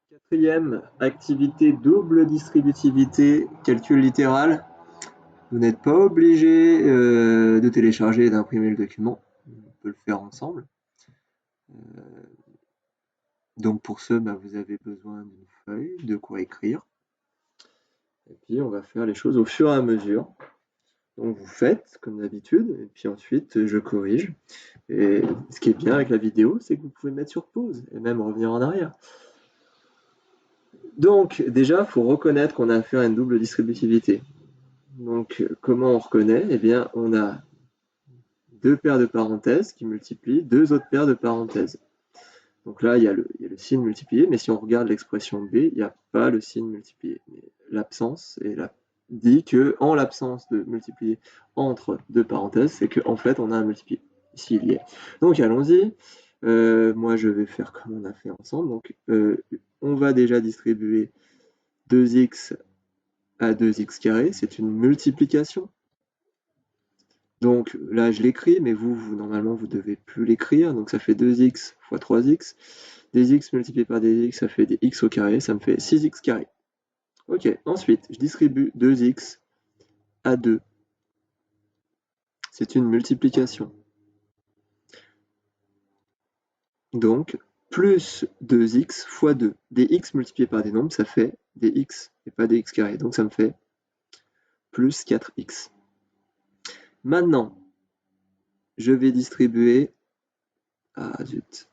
Quatrième activité, double distributivité, calcul littéral. Vous n'êtes pas obligé de télécharger et d'imprimer le document. On peut le faire ensemble. Donc pour ce, vous avez besoin d'une feuille, de quoi écrire. Et puis on va faire les choses au fur et à mesure. Donc vous faites comme d'habitude, et puis ensuite je corrige. Et ce qui est bien avec la vidéo, c'est que vous pouvez mettre sur pause et même revenir en arrière. Donc déjà, il faut reconnaître qu'on a affaire à une double distributivité. Donc comment on reconnaît? Eh bien, on a deux paires de parenthèses qui multiplient deux autres paires de parenthèses. Donc là, il y a le signe multiplié, mais si on regarde l'expression B, il n'y a pas le signe multiplié. L'absence dit que en l'absence de multiplier entre deux parenthèses, c'est qu'en fait, on a un multiplié. Ici, il y est. Donc allons-y. Moi, je vais faire comme on a fait ensemble. Donc, on va déjà distribuer 2x à 2x carré. C'est une multiplication. Donc là, je l'écris, mais normalement, vous devez plus l'écrire. Donc ça fait 2x fois 3x. Des x multiplié par des x, ça fait des x au carré. Ça me fait 6x carré. Ok, ensuite, je distribue 2x à 2. C'est une multiplication. Donc, plus 2x fois 2. Des x multipliés par des nombres, ça fait des x et pas des x carrés. Donc ça me fait plus 4x. Maintenant, je vais distribuer... Ah zut.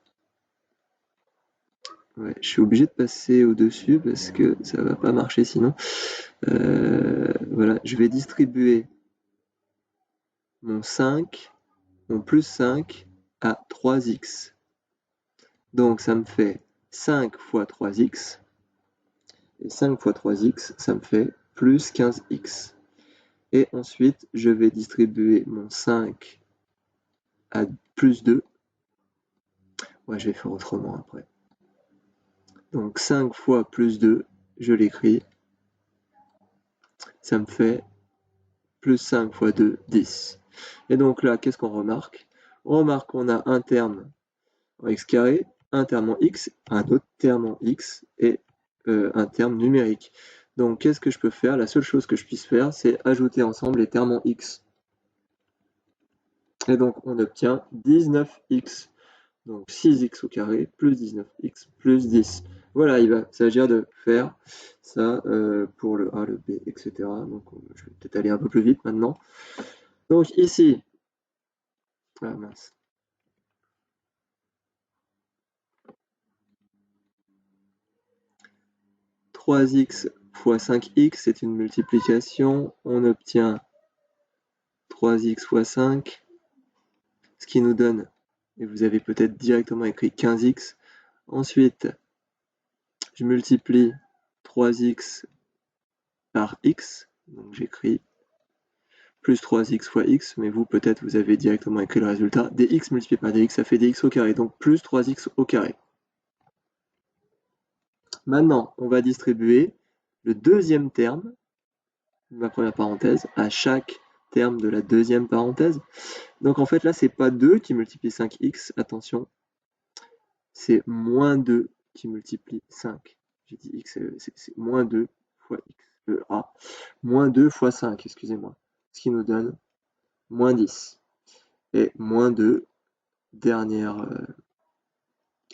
Ouais, je suis obligé de passer au-dessus parce que ça va pas marcher sinon. Voilà, je vais distribuer mon plus 5 à 3x. Donc ça me fait 5 fois 3x. Et 5 fois 3x, ça me fait plus 15x. Et ensuite, je vais distribuer mon 5 à plus 2. Ouais, je vais faire autrement après. Donc 5 fois plus 2, je l'écris. Ça me fait plus 5 fois 2, 10. Et donc là, qu'est-ce qu'on remarque? On remarque qu'on a un terme en x carré, un terme en x, un autre terme en x et un terme numérique. Donc qu'est-ce que je peux faire? La seule chose que je puisse faire, c'est ajouter ensemble les termes en x. Et donc on obtient 19x. Donc 6x au carré plus 19x plus 10. Voilà, il va s'agir de faire ça pour le A, le B, etc. Donc je vais peut-être aller un peu plus vite maintenant. Donc ici, ah mince. « 3x fois 5x, c'est une multiplication. On obtient 3x fois 5, ce qui nous donne, et vous avez peut-être directement écrit 15x. Ensuite, je multiplie 3x par x, donc j'écris plus 3x fois x, mais vous, peut-être, vous avez directement écrit le résultat. Dx multiplié par dx, ça fait dx au carré, donc plus 3x au carré. Maintenant, on va distribuer le deuxième terme, de ma première parenthèse, à chaque terme de la deuxième parenthèse. Donc en fait, là, c'est pas 2 qui multiplie 5x, attention, c'est moins 2 qui multiplie 5. J'ai dit x, c'est moins 2 fois x. Moins 2 fois 5, excusez-moi. Ce qui nous donne moins 10. Et moins 2, dernière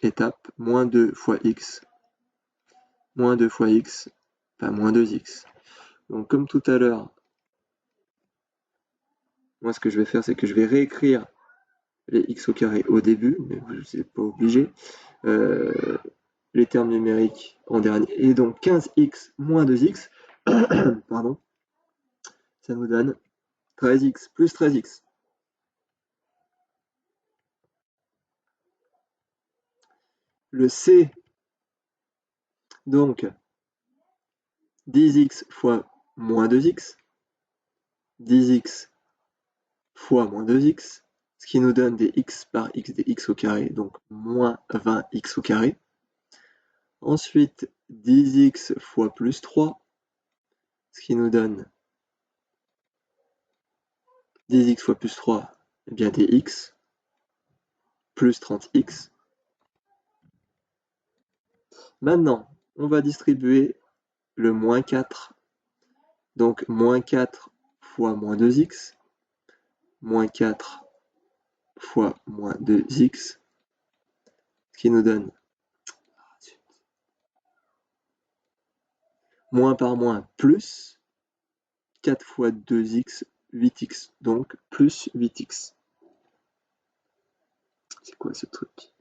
étape, moins 2 fois x, moins 2 fois x, enfin moins 2x. Donc comme tout à l'heure, moi ce que je vais faire, c'est que je vais réécrire les x au carré au début, mais vous n'êtes pas obligé. Les termes numériques en dernier. Et donc 15x moins 2x, pardon, ça nous donne 13x plus 13x. Le C, donc 10x fois moins 2x, 10x fois moins 2x, ce qui nous donne des x par x des x au carré, donc moins 20x au carré. Ensuite, 10x fois plus 3, ce qui nous donne 10x fois plus 3, eh bien des x, plus 30x. Maintenant, on va distribuer le moins 4. Donc, moins 4 fois moins 2x, moins 4 fois moins 2x, ce qui nous donne moins par moins plus 4 fois 2x, 8x, donc plus 8x. C'est quoi ce truc?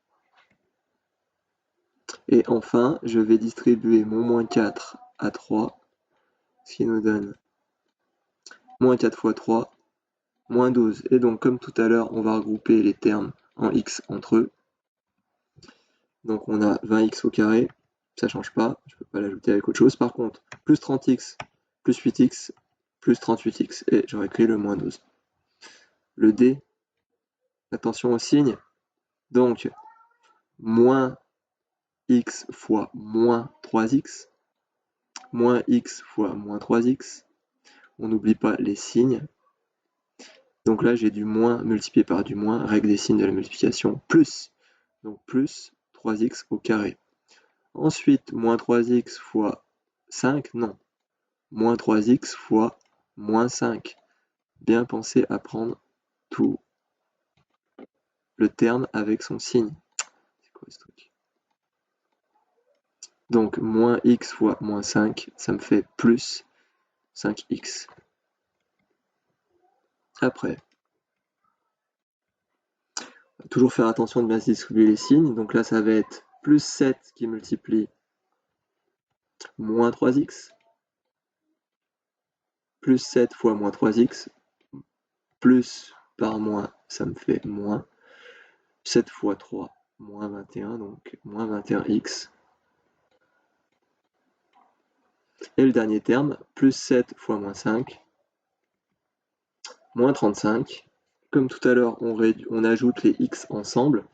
Et enfin, je vais distribuer mon moins 4 à 3, ce qui nous donne moins 4 fois 3, moins 12. Et donc, comme tout à l'heure, on va regrouper les termes en x entre eux. Donc, on a 20x au carré, ça ne change pas, je ne peux pas l'ajouter avec autre chose. Par contre, plus 30x, plus 8x, plus 38x, et j'aurais écrit le moins 12. Le D, attention au signe, donc, moins x fois moins 3x, moins x fois moins 3x, on n'oublie pas les signes. Donc là, j'ai du moins multiplié par du moins, règle des signes de la multiplication, plus, donc plus 3x au carré. Ensuite, moins 3x fois 5, non, moins 3x fois moins 5. Bien penser à prendre tout le terme avec son signe. C'est quoi ce truc? Donc, moins x fois moins 5, ça me fait plus 5x. Après, toujours faire attention de bien distribuer les signes. Donc là, ça va être plus 7 qui multiplie moins 3x, plus 7 fois moins 3x, plus par moins, ça me fait moins. 7 fois 3, moins 21, donc moins 21x. Et le dernier terme, plus 7 fois moins 5, moins 35. Comme tout à l'heure, on ajoute les x ensemble,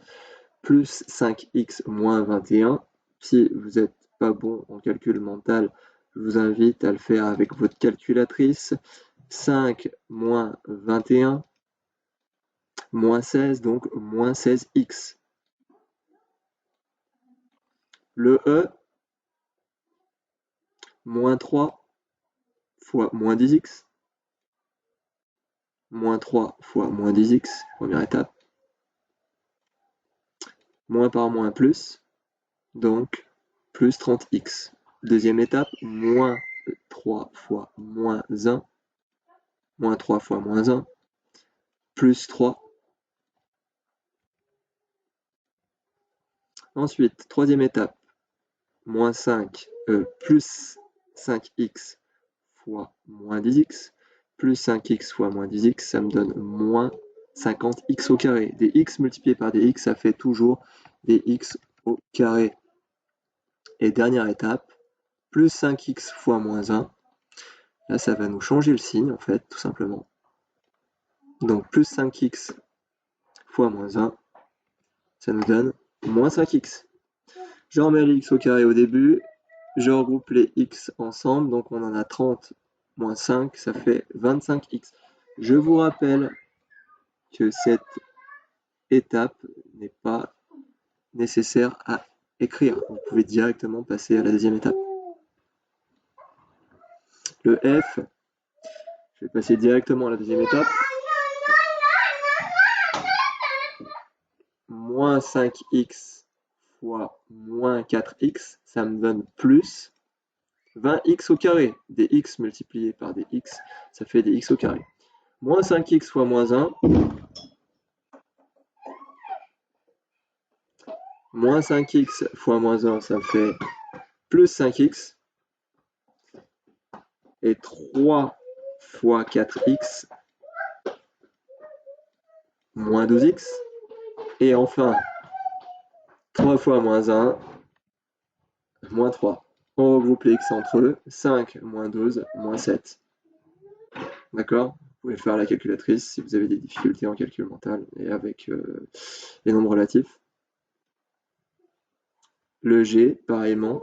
plus 5x moins 21. Si vous n'êtes pas bon en calcul mental, je vous invite à le faire avec votre calculatrice. 5 moins 21, moins 16, donc moins 16x. Le E, moins 3 fois moins 10x, moins 3 fois moins 10x, première étape, moins par moins plus, donc plus 30x. Deuxième étape, moins 3 fois moins 1, moins 3 fois moins 1, plus 3. Ensuite, troisième étape, moins 5, plus 5x fois moins 10x, plus 5x fois moins 10x, ça me donne moins 50x au carré. Des x multipliés par des x, ça fait toujours des x au carré. Et dernière étape, plus 5x fois moins 1. Là, ça va nous changer le signe, en fait, tout simplement. Donc, plus 5x fois moins 1, ça nous donne moins 5x. Je remets les x au carré au début, je regroupe les x ensemble, donc on en a 30 moins 5, ça fait 25x. Je vous rappelle que cette étape n'est pas nécessaire à écrire. Vous pouvez directement passer à la deuxième étape. Le F, je vais passer directement à la deuxième étape. Moins 5x fois moins 4x, ça me donne plus 20x au carré. Des x multipliés par des x, ça fait des x au carré. Moins 5x fois moins 1, moins 5x fois moins 1, ça me fait plus 5x. Et 3 fois 4x, moins 12x. Et enfin, 3 fois moins 1, moins 3. On regroupe les x entre eux. 5 moins 12, moins 7. D'accord? Vous pouvez le faire à la calculatrice si vous avez des difficultés en calcul mental et avec les nombres relatifs. Le G, pareillement,